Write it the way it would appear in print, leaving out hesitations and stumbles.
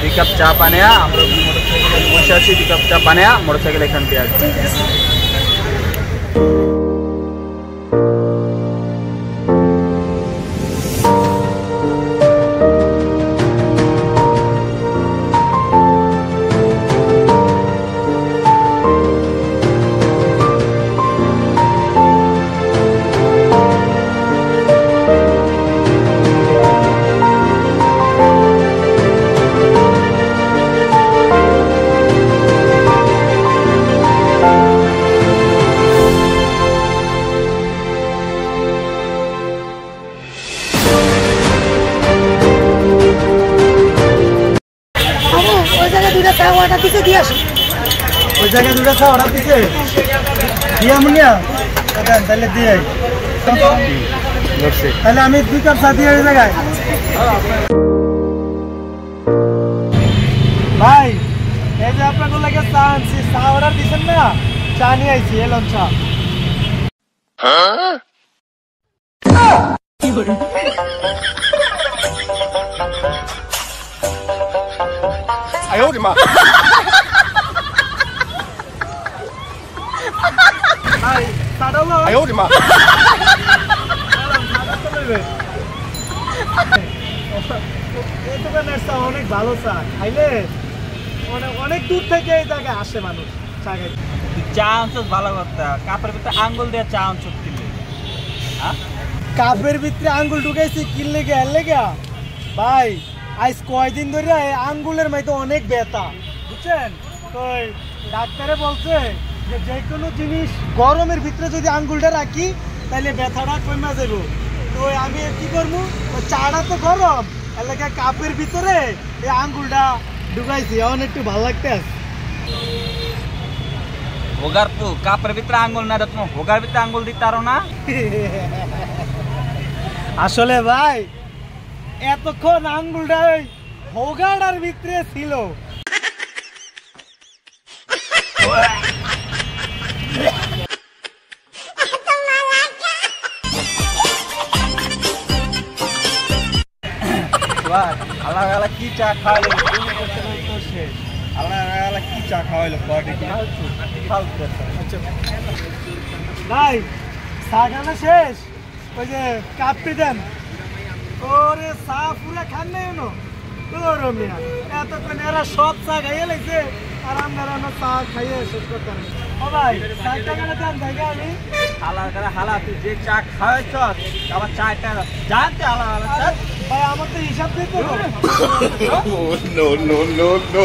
দুই কাপ চা বানায়া আমরা মোটরসাইকেলে বসে আছি, 2 কাপ চা বানায়া মোটরসাইকেল এখান দিয়ে আসছি। ওই জায়গায় 2টা চা অর্ডার দিছে দিয়া মুনিয়া তাহলে দিয়ে তাহলে আমি 2 কাপ চা দিয়ে ওই জায়গায়। ভাই এই যে আপনাকে লাগে চা আনছি, চা অর্ডার দিছেন না, চা নিয়ে আইছি, এলাম চা। কি বলে আয়ো রে মা। অনেক ভালো চা খাইলে অনেক দূর থেকে এই জায়গায় আসে মানুষ চা খাইতে। চা আনছস ভালো কথা, কাপের ভিতরে আঙ্গুল দিয়ে চা আনছস কিনলে? কাপের ভিতরে আঙ্গুল ঢুকাইছি কিনলে গে এলে গা ভাই। আজ কয়দিন ধরে আঙ্গুলের মাইতে অনেক ব্যথা, বুঝছেন? তো ডাক্তারে বলছে যে যে কোনো জিনিস গরমের ভিতরে যদি আঙ্গুলটা রাখি তাহলে ব্যথাটা কমে যাবো। তো আমি কি করবো, চাটা তো গরম এলাকা কাপের ভিতরে এই আঙ্গুলটা ঢুকাইছি, এখন একটু ভালো লাগতে আছে। হোগার তো কাপের ভিতরে আঙ্গুল না, তুমি হোগার ভিতরে আঙ্গুল দিতে পারো না? আসলে ভাই এতক্ষণ আঙ্গুলটা ওই হোগাটার ভিতরে ছিল। আলাদা আলাদা কি চা খাওয়াইলো, আলাদা আলাদা কি চা খাওয়াইলো? ভাই চা খানা শেষ, ওই যে কাপটি দেন। ওরে চা পুরা খান নাই মিয়া, এতক্ষণ এরা সব চা খাইয়ে লাগছে আর আমরা চা খাইয়ে শেষ করতে পারি। ও ভাই চারটা কেনা দেন দেখে আমি আলাদা হালা, তুই যে চা খাওয়াইছ আবার চাটা জানতে আলাদা আলাদা। ভাই আমার তো হিসাব দিতে হবে। No, no, no, no.